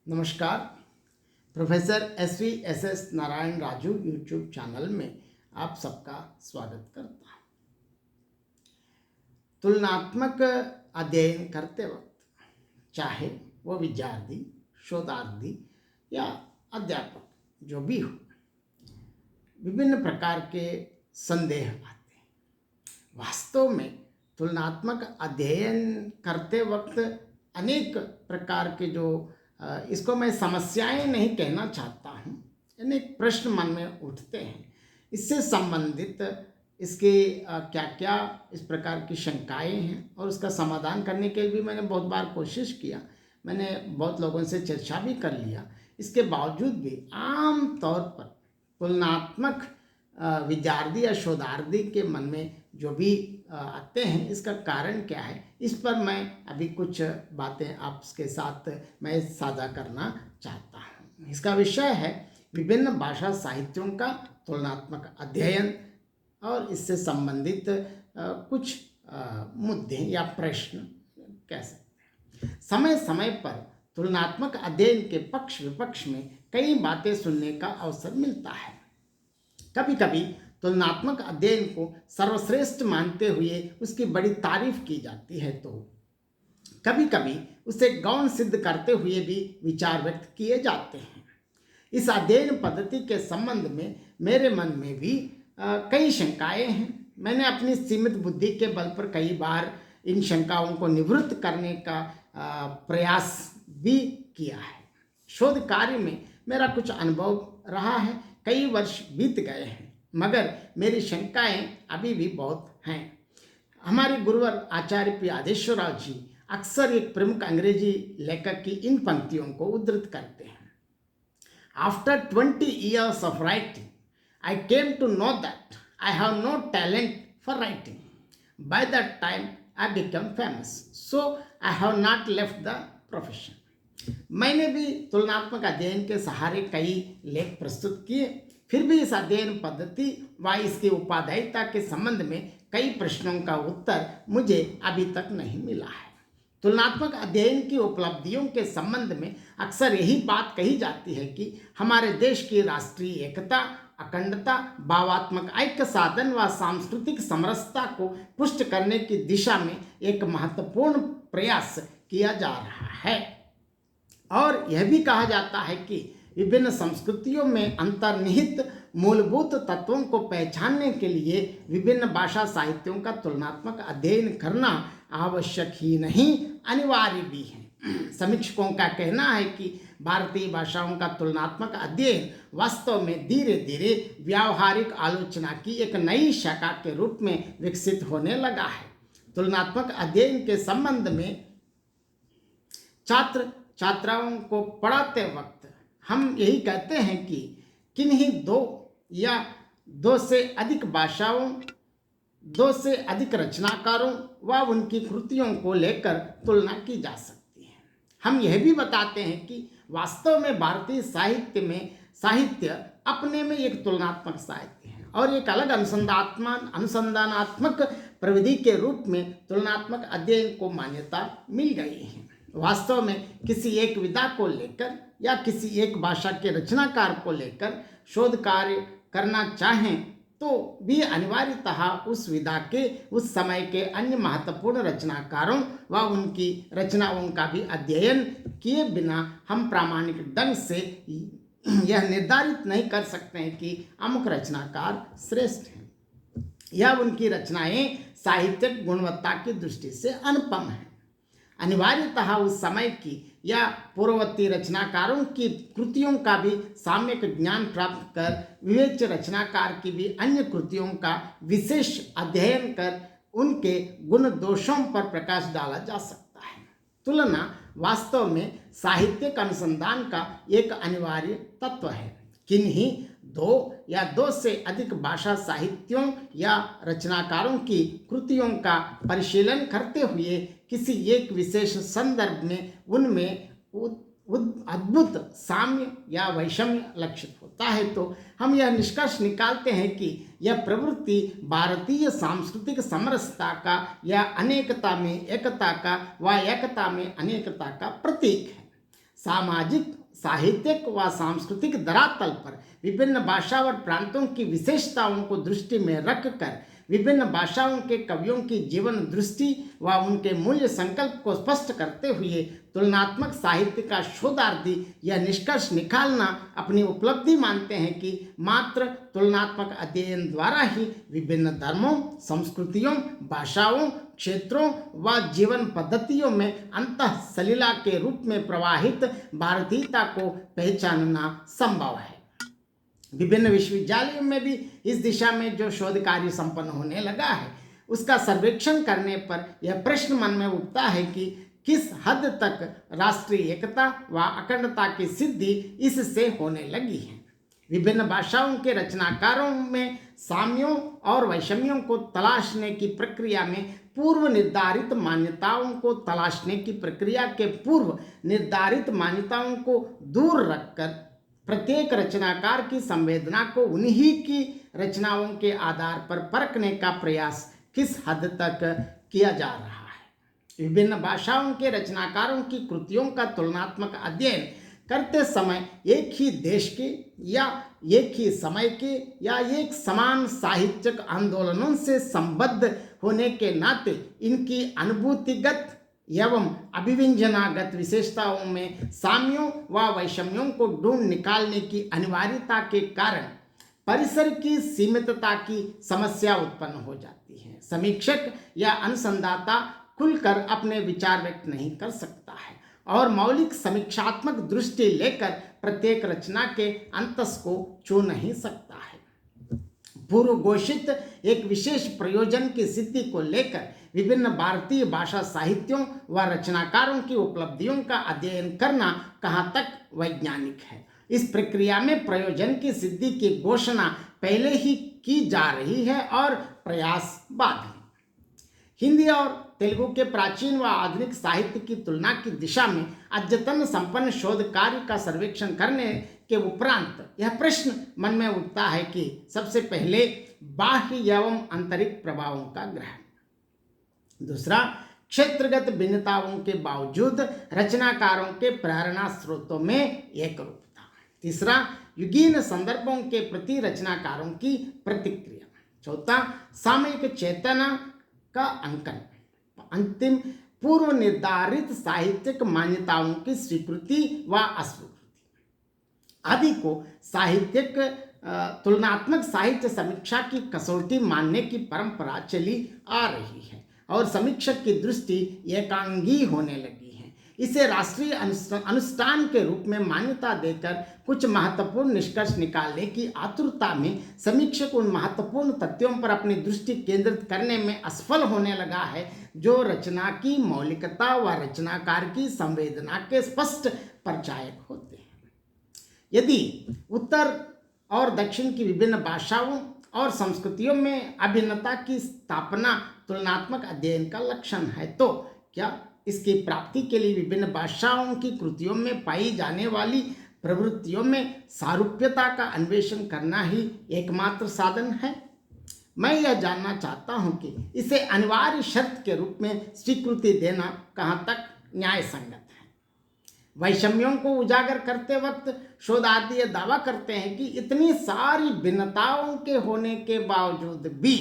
नमस्कार। Professor S Narayan Raju YouTube channel में आप सबका स्वागत करता हूँ। तुलनात्मक अध्ययन करते वक्त चाहे वो विद्यार्थी, शोधार्थी या अध्यापक जो भी हो, विभिन्न प्रकार के संदेह आते हैं। वास्तव में तुलनात्मक अध्ययन करते वक्त अनेक प्रकार के इसको मैं समस्याएं नहीं कहना चाहता हूँ, अनेक प्रश्न मन में उठते हैं। इससे संबंधित इसके क्या क्या इस प्रकार की शंकाएं हैं और उसका समाधान करने के लिए भी मैंने बहुत बार कोशिश किया। मैंने बहुत लोगों से चर्चा भी कर लिया। इसके बावजूद भी आम तौर पर तुलनात्मक विद्यार्थी या शोधार्थी के मन में जो भी आते हैं, इसका कारण क्या है, इस पर मैं अभी कुछ बातें आपके साथ मैं साझा करना चाहता हूँ। इसका विषय है विभिन्न भाषा साहित्यों का तुलनात्मक अध्ययन और इससे संबंधित कुछ मुद्दे या प्रश्न कह सकते हैं। समय समय पर तुलनात्मक अध्ययन के पक्ष विपक्ष में कई बातें सुनने का अवसर मिलता है। कभी कभी तुलनात्मक अध्ययन को सर्वश्रेष्ठ मानते हुए उसकी बड़ी तारीफ की जाती है, तो कभी कभी उसे गौण सिद्ध करते हुए भी विचार व्यक्त किए जाते हैं। इस अध्ययन पद्धति के संबंध में मेरे मन में भी कई शंकाएं हैं। मैंने अपनी सीमित बुद्धि के बल पर कई बार इन शंकाओं को निवृत्त करने का प्रयास भी किया है। शोध कार्य में मेरा कुछ अनुभव रहा है, कई वर्ष बीत गए हैं, मगर मेरी शंकाएं अभी भी बहुत हैं। हमारे गुरुवर आचार्य पी आदेश्वरराव जी अक्सर एक प्रमुख अंग्रेजी लेखक की इन पंक्तियों को उद्धृत करते हैं। After 20 years of writing, I came to know that I have no talent for writing. By that time, I became famous, so I have not left the profession. मैंने भी तुलनात्मक अध्ययन के सहारे कई लेख प्रस्तुत किए, फिर भी इस अध्ययन पद्धति व इसकी उपादेयता के संबंध में कई प्रश्नों का उत्तर मुझे अभी तक नहीं मिला है। तुलनात्मक अध्ययन की उपलब्धियों के संबंध में अक्सर यही बात कही जाती है कि हमारे देश की राष्ट्रीय एकता, अखंडता, भावात्मक ऐक्य साधन व सांस्कृतिक समरसता को पुष्ट करने की दिशा में एक महत्वपूर्ण प्रयास किया जा रहा है। और यह भी कहा जाता है कि विभिन्न संस्कृतियों में अंतर्निहित मूलभूत तत्वों को पहचानने के लिए विभिन्न भाषा साहित्यों का तुलनात्मक अध्ययन करना आवश्यक ही नहीं, अनिवार्य भी है। समीक्षकों का कहना है कि भारतीय भाषाओं का तुलनात्मक अध्ययन वास्तव में धीरे धीरे व्यावहारिक आलोचना की एक नई शाखा के रूप में विकसित होने लगा है। तुलनात्मक अध्ययन के संबंध में छात्र छात्राओं को पढ़ाते वक्त हम यही कहते हैं कि किन्हीं दो या दो से अधिक भाषाओं, दो से अधिक रचनाकारों व उनकी कृतियों को लेकर तुलना की जा सकती है। हम यह भी बताते हैं कि वास्तव में भारतीय साहित्य अपने में एक तुलनात्मक साहित्य है और एक अलग अनुसंधानात्मक प्रविधि के रूप में तुलनात्मक अध्ययन को मान्यता मिल गई है। वास्तव में किसी एक विधा को लेकर या किसी एक भाषा के रचनाकार को लेकर शोध कार्य करना चाहें तो भी अनिवार्यतः उस विधा के उस समय के अन्य महत्वपूर्ण रचनाकारों व उनकी रचनाओं का भी अध्ययन किए बिना हम प्रामाणिक ढंग से यह निर्धारित नहीं कर सकते हैं कि अमुक रचनाकार श्रेष्ठ हैं या उनकी रचनाएं साहित्यिक गुणवत्ता की दृष्टि से अनुपम हैं। अनिवार्यतः उस समय की या पूर्ववर्ती रचनाकारों की कृतियों का भी सम्यक ज्ञान प्राप्त कर विवेच्य रचनाकार की भी अन्य कृतियों का विशेष अध्ययन कर उनके गुण दोषों पर प्रकाश डाला जा सकता है। तुलना वास्तव में साहित्यिक अनुसंधान का एक अनिवार्य तत्व है। किन्हीं दो या दो से अधिक भाषा साहित्यों या रचनाकारों की कृतियों का परिशीलन करते हुए किसी एक विशेष संदर्भ में उनमें अद्भुत साम्य या वैषम्य लक्षित होता है, तो हम यह निष्कर्ष निकालते हैं कि यह प्रवृत्ति भारतीय सांस्कृतिक समरसता का या अनेकता में एकता का व एकता में अनेकता का प्रतीक है। सामाजिक, साहित्यिक व सांस्कृतिक धरातल पर विभिन्न भाषा और प्रांतों की विशेषताओं को दृष्टि में रखकर विभिन्न भाषाओं के कवियों की जीवन दृष्टि व उनके मूल्य संकल्प को स्पष्ट करते हुए तुलनात्मक साहित्य का शोधार्थी यह निष्कर्ष निकालना अपनी उपलब्धि मानते हैं कि मात्र तुलनात्मक अध्ययन द्वारा ही विभिन्न धर्मों, संस्कृतियों, भाषाओं, क्षेत्रों व जीवन पद्धतियों में अंतःसलिला के रूप में प्रवाहित भारतीयता को पहचानना संभव है। विभिन्न विश्वविद्यालयों में भी इस दिशा में जो शोध कार्य संपन्न होने लगा है, उसका सर्वेक्षण करने पर यह प्रश्न मन में उठता है कि किस हद तक राष्ट्रीय एकता व अखंडता की सिद्धि इससे होने लगी है। विभिन्न भाषाओं के रचनाकारों में साम्यों और वैषम्यों को तलाशने की प्रक्रिया में पूर्व निर्धारित मान्यताओं को तलाशने की प्रक्रिया के पूर्व निर्धारित मान्यताओं को दूर रखकर प्रत्येक रचनाकार की संवेदना को उन्हीं की रचनाओं के आधार पर परखने का प्रयास किस हद तक किया जा रहा है। विभिन्न भाषाओं के रचनाकारों की कृतियों का तुलनात्मक अध्ययन करते समय एक ही देश के या एक ही समय के या एक समान साहित्यिक आंदोलनों से संबद्ध होने के नाते इनकी अनुभूतिगत एवं अभिव्यंजनागत विशेषताओं में साम्यों व वैषम्यों को ढूंढ निकालने की अनिवार्यता के कारण परिसर की सीमितता की समस्या उत्पन्न हो जाती है। समीक्षक या अनुसंधाता खुलकर अपने विचार व्यक्त नहीं कर सकता है और मौलिक समीक्षात्मक दृष्टि लेकर प्रत्येक रचना के अंतस को छू नहीं सकता है। पूर्व घोषित एक विशेष प्रयोजन की सिद्धि को लेकर विभिन्न भारतीय भाषा साहित्यों व रचनाकारों की उपलब्धियों का अध्ययन करना कहाँ तक वैज्ञानिक है। इस प्रक्रिया में प्रयोजन की सिद्धि की घोषणा पहले ही की जा रही है और प्रयास बाद में। हिंदी और तेलुगु के प्राचीन व आधुनिक साहित्य की तुलना की दिशा में अद्यतन संपन्न शोध कार्य का सर्वेक्षण करने के उपरांत यह प्रश्न मन में उठता है कि सबसे पहले बाह्य एवं आंतरिक प्रभावों का ग्रहण, दूसरा क्षेत्रगत भिन्नताओं के बावजूद रचनाकारों के प्रेरणा स्रोतों में एकरूपता, तीसरा युगीन संदर्भों के प्रति रचनाकारों की प्रतिक्रिया, चौथा सामयिक चेतना का अंकन, अंतिम पूर्व निर्धारित साहित्यिक मान्यताओं की स्वीकृति व अस्वीकृति आदि को साहित्यिक तुलनात्मक साहित्य समीक्षा की कसौटी मानने की परंपरा चली आ रही है और समीक्षक की दृष्टि एकांगी होने लगी है। इसे राष्ट्रीय अनुष्ठान के रूप में मान्यता देकर कुछ महत्वपूर्ण निष्कर्ष निकालने की आतुरता में समीक्षक उन महत्वपूर्ण तथ्यों पर अपनी दृष्टि केंद्रित करने में असफल होने लगा है जो रचना की मौलिकता व रचनाकार की संवेदना के स्पष्ट परिचायक होते हैं। यदि उत्तर और दक्षिण की विभिन्न भाषाओं और संस्कृतियों में अभिन्नता की स्थापना तुलनात्मक अध्ययन का लक्षण है, तो क्या इसकी प्राप्ति के लिए विभिन्न भाषाओं की कृतियों में पाई जाने वाली प्रवृत्तियों में सारूप्यता का अन्वेषण करना ही एकमात्र साधन है? मैं यह जानना चाहता हूं कि इसे अनिवार्य शर्त के रूप में स्वीकृति देना कहां तक न्याय संगत है। वैषम्यों को उजागर करते वक्त शोधार्थी यह दावा करते हैं कि इतनी सारी भिन्नताओं के होने के बावजूद भी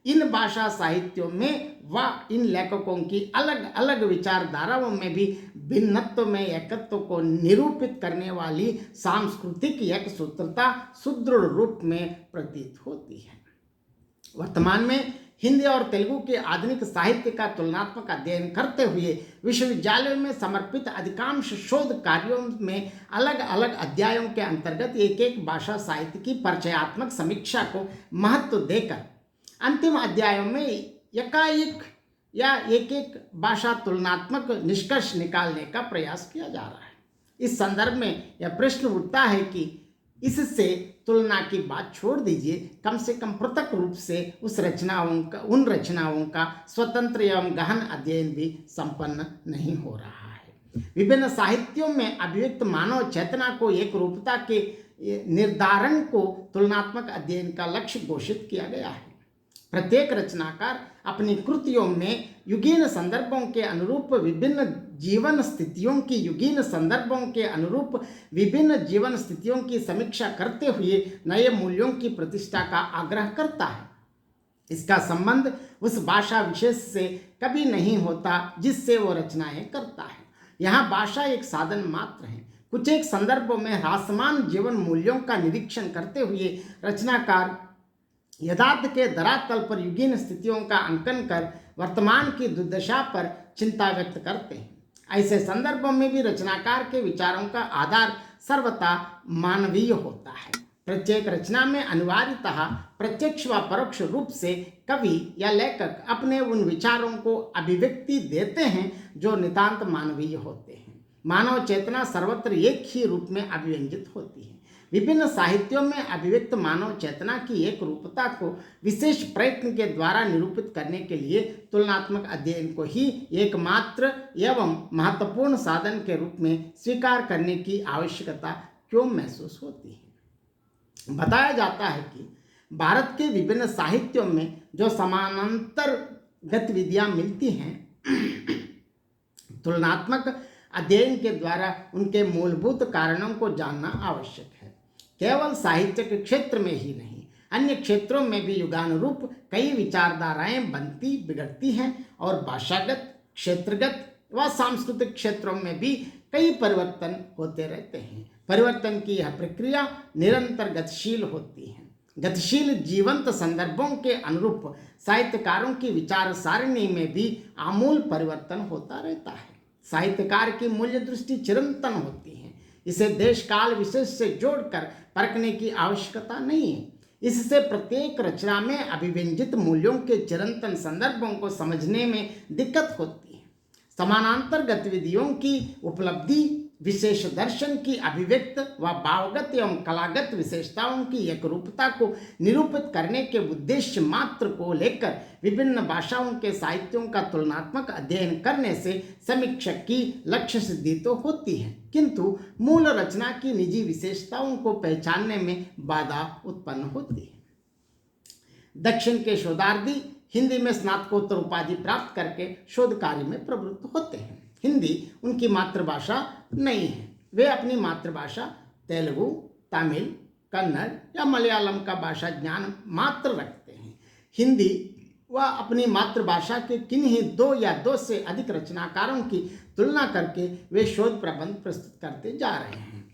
इन भाषा साहित्यों में व इन लेखकों की अलग अलग विचारधाराओं में भी भिन्नत्व में एकत्व को निरूपित करने वाली सांस्कृतिक एक सूत्रता सुदृढ़ रूप में प्रतीत होती है। वर्तमान में हिंदी और तेलुगु के आधुनिक साहित्य का तुलनात्मक अध्ययन करते हुए विश्वविद्यालयों में समर्पित अधिकांश शोध कार्यों में अलग अलग अध्यायों के अंतर्गत एक एक भाषा साहित्य की परिचयात्मक समीक्षा को महत्व देकर अंतिम अध्यायों में एकाएक या एक एक भाषा तुलनात्मक निष्कर्ष निकालने का प्रयास किया जा रहा है। इस संदर्भ में यह प्रश्न उठता है कि इससे तुलना की बात छोड़ दीजिए, कम से कम पृथक रूप से उन रचनाओं का स्वतंत्र एवं गहन अध्ययन भी संपन्न नहीं हो रहा है। विभिन्न साहित्यों में अभिव्यक्त मानव चेतना को एक रूपता के निर्धारण को तुलनात्मक अध्ययन का लक्ष्य घोषित किया गया है। प्रत्येक रचनाकार अपनी कृतियों में युगीन संदर्भों के अनुरूप विभिन्न जीवन स्थितियों की युगीन संदर्भों के अनुरूप विभिन्न जीवन स्थितियों की समीक्षा करते हुए नए मूल्यों की प्रतिष्ठा का आग्रह करता है। इसका संबंध उस भाषा विशेष से कभी नहीं होता जिससे वो रचनाएं करता है। यहाँ भाषा एक साधन मात्र है। कुछ एक संदर्भों में ह्रासमान जीवन मूल्यों का निरीक्षण करते हुए रचनाकार यथार्थ के धरातल पर युगीन स्थितियों का अंकन कर वर्तमान की दुर्दशा पर चिंता व्यक्त करते हैं। ऐसे संदर्भों में भी रचनाकार के विचारों का आधार सर्वथा मानवीय होता है। प्रत्येक रचना में अनिवार्यतः प्रत्यक्ष व परोक्ष रूप से कवि या लेखक अपने उन विचारों को अभिव्यक्ति देते हैं जो नितांत मानवीय होते हैं। मानव चेतना सर्वत्र एक ही रूप में अभिव्यंजित होती है। विभिन्न साहित्यों में अभिव्यक्त मानव चेतना की एक रूपता को विशेष प्रयत्न के द्वारा निरूपित करने के लिए तुलनात्मक अध्ययन को ही एकमात्र एवं महत्वपूर्ण साधन के रूप में स्वीकार करने की आवश्यकता क्यों महसूस होती है। बताया जाता है कि भारत के विभिन्न साहित्यों में जो समानांतर गतिविधियां मिलती हैं, तुलनात्मक अध्ययन के द्वारा उनके मूलभूत कारणों को जानना आवश्यक है। केवल साहित्य के क्षेत्र में ही नहीं, अन्य क्षेत्रों में भी युगानुरूप कई विचारधाराएं बनती बिगड़ती हैं और भाषागत, क्षेत्रगत व सांस्कृतिक क्षेत्रों में भी कई परिवर्तन होते रहते हैं। परिवर्तन की यह प्रक्रिया निरंतर गतिशील होती है। गतिशील जीवंत संदर्भों के अनुरूप साहित्यकारों की विचार सारणी में भी आमूल परिवर्तन होता रहता है। साहित्यकार की मूल्य दृष्टि चिरंतन होती है। इसे देश काल विशेष से जोड़कर परखने की आवश्यकता नहीं है। इससे प्रत्येक रचना में अभिव्यंजित मूल्यों के चिरंतन संदर्भों को समझने में दिक्कत होती है। समानांतर गतिविधियों की उपलब्धि विशेष दर्शन की अभिव्यक्त व भावगत एवं कलागत विशेषताओं की एक रूपता को निरूपित करने के उद्देश्य मात्र को लेकर विभिन्न भाषाओं के साहित्यों का तुलनात्मक अध्ययन करने से समीक्षक की लक्ष्य सिद्धि तो होती है, किंतु मूल रचना की निजी विशेषताओं को पहचानने में बाधा उत्पन्न होती है। दक्षिण के शोधार्थी हिंदी में स्नातकोत्तर उपाधि प्राप्त करके शोध कार्य में प्रवृत्त होते हैं। हिंदी उनकी मातृभाषा नहीं है। वे अपनी मातृभाषा तेलुगु, तमिल, कन्नड़ या मलयालम का भाषा ज्ञान मात्र रखते हैं। हिंदी व अपनी मातृभाषा के किन्हीं दो या दो से अधिक रचनाकारों की तुलना करके वे शोध प्रबंध प्रस्तुत करते जा रहे हैं।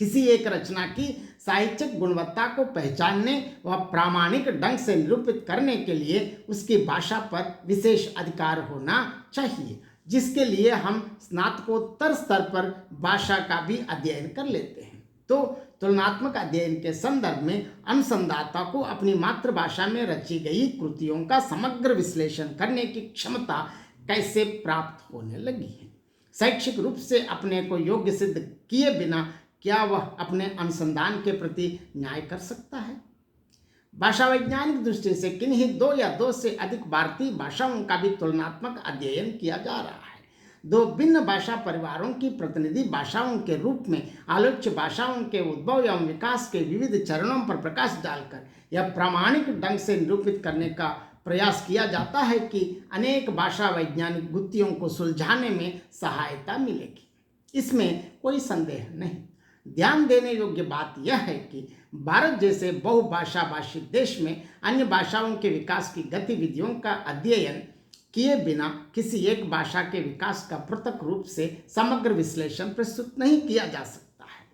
किसी एक रचना की साहित्यिक गुणवत्ता को पहचानने व प्रामाणिक ढंग से निरूपित करने के लिए उसकी भाषा पर विशेष अधिकार होना चाहिए, जिसके लिए हम स्नातकोत्तर स्तर पर भाषा का भी अध्ययन कर लेते हैं। तो तुलनात्मक अध्ययन के संदर्भ में अनुसंधाता को अपनी मातृभाषा में रची गई कृतियों का समग्र विश्लेषण करने की क्षमता कैसे प्राप्त होने लगी है। शैक्षिक रूप से अपने को योग्य सिद्ध किए बिना क्या वह अपने अनुसंधान के प्रति न्याय कर सकता है। भाषा वैज्ञानिक दृष्टि से किन्हीं दो या दो से अधिक भारतीय भाषाओं का भी तुलनात्मक अध्ययन किया जा रहा है। दो भिन्न भाषा परिवारों की प्रतिनिधि भाषाओं के रूप में आलोच्य भाषाओं के उद्भव एवं विकास के विविध चरणों पर प्रकाश डालकर यह प्रामाणिक ढंग से निरूपित करने का प्रयास किया जाता है कि अनेक भाषा वैज्ञानिक गुत्थियों को सुलझाने में सहायता मिलेगी। इसमें कोई संदेह नहीं। ध्यान देने योग्य बात यह है कि भारत जैसे बहुभाषा भाषी देश में अन्य भाषाओं के विकास की गतिविधियों का अध्ययन किए बिना किसी एक भाषा के विकास का पृथक रूप से समग्र विश्लेषण प्रस्तुत नहीं किया जा सकता है।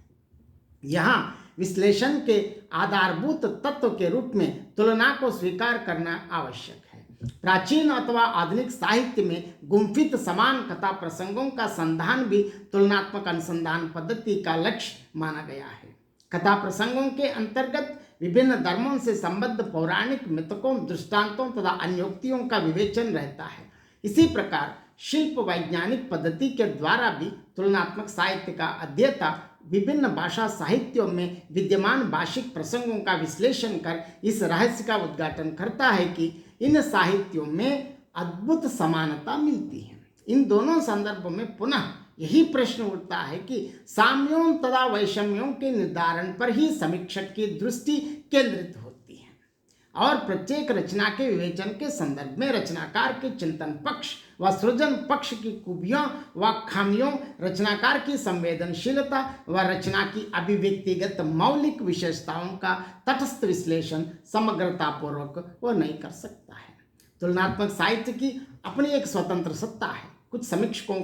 यहाँ विश्लेषण के आधारभूत तत्व के रूप में तुलना को स्वीकार करना आवश्यक है। प्राचीन अथवा आधुनिक साहित्य में गुम्फित समान कथा प्रसंगों का संधान भी तुलनात्मक अनुसंधान पद्धति का लक्ष्य माना गया है। कथा प्रसंगों के अंतर्गत विभिन्न धर्मों से संबद्ध पौराणिक मिथकों, दृष्टांतों तथा अन्योक्तियों का विवेचन रहता है। इसी प्रकार शिल्प वैज्ञानिक पद्धति के द्वारा भी तुलनात्मक साहित्य का अध्येता विभिन्न भाषा साहित्यों में विद्यमान भाषिक प्रसंगों का विश्लेषण कर इस रहस्य का उद्घाटन करता है कि इन साहित्यों में अद्भुत समानता मिलती है। इन दोनों संदर्भों में पुनः यही प्रश्न उठता है कि साम्यों तथा वैषम्यों के निर्धारण पर ही समीक्षक की दृष्टि केंद्रित होती है। और प्रत्येक रचना के विवेचन के संदर्भ में रचनाकार के चिंतन पक्ष व सृजन पक्ष की खूबियों व खामियों, रचनाकार की संवेदनशीलता व रचना की अभिव्यक्तिगत मौलिक विशेषताओं का तटस्थ विश्लेषण समग्रतापूर्वक वो नहीं कर सकता है। तुलनात्मक साहित्य की अपनी एक स्वतंत्र सत्ता है। कुछ समीक्षकों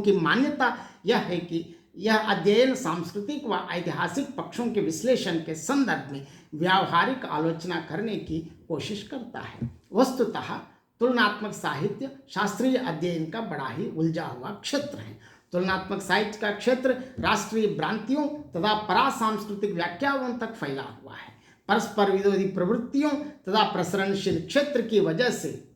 की मान्यता यह है कि यह अध्ययन सांस्कृतिक व ऐतिहासिक पक्षों के विश्लेषण के संदर्भ में व्यावहारिक आलोचना करने की कोशिश करता है। वस्तुतः तुलनात्मक साहित्य शास्त्रीय अध्ययन का बड़ा ही उलझा हुआ क्षेत्र है। तुलनात्मक साहित्य का क्षेत्र राष्ट्रीय भ्रांतियों तथा परासांस्कृतिक व्याख्याओं तक फैला हुआ है। परस्पर विरोधी प्रवृत्तियों तथा प्रसरणशील क्षेत्र की वजह से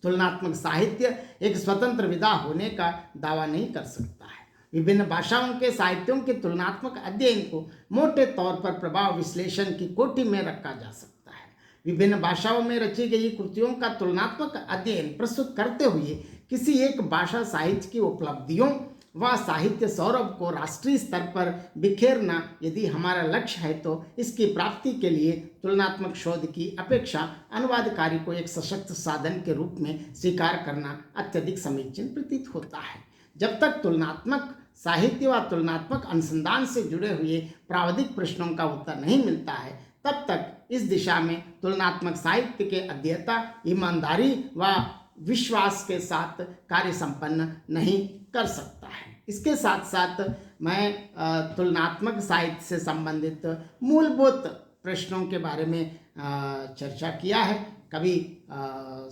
तुलनात्मक साहित्य एक स्वतंत्र विधा होने का दावा नहीं कर सकता है। विभिन्न भाषाओं के साहित्यों के तुलनात्मक अध्ययन को मोटे तौर पर प्रभाव विश्लेषण की कोटि में रखा जा सकता है। विभिन्न भाषाओं में रची गई कृतियों का तुलनात्मक अध्ययन प्रस्तुत करते हुए किसी एक भाषा साहित्य की उपलब्धियों व साहित्य सौरभ को राष्ट्रीय स्तर पर बिखेरना यदि हमारा लक्ष्य है तो इसकी प्राप्ति के लिए तुलनात्मक शोध की अपेक्षा अनुवाद कार्य को एक सशक्त साधन के रूप में स्वीकार करना अत्यधिक समीचीन प्रतीत होता है। जब तक तुलनात्मक साहित्य व तुलनात्मक अनुसंधान से जुड़े हुए प्रावधिक प्रश्नों का उत्तर नहीं मिलता है, तब तक इस दिशा में तुलनात्मक साहित्य के अध्येता ईमानदारी व विश्वास के साथ कार्य संपन्न नहीं कर सकता है। इसके साथ साथ मैं तुलनात्मक साहित्य से संबंधित मूलभूत प्रश्नों के बारे में चर्चा किया है। कभी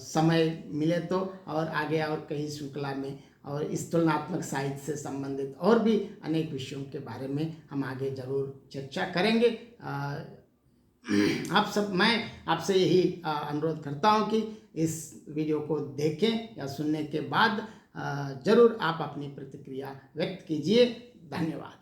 समय मिले तो और आगे और कहीं श्रृंखला में और इस तुलनात्मक साहित्य से संबंधित और भी अनेक विषयों के बारे में हम आगे जरूर चर्चा करेंगे। मैं आपसे यही अनुरोध करता हूं कि इस वीडियो को देखें या सुनने के बाद जरूर आप अपनी प्रतिक्रिया व्यक्त कीजिए। धन्यवाद।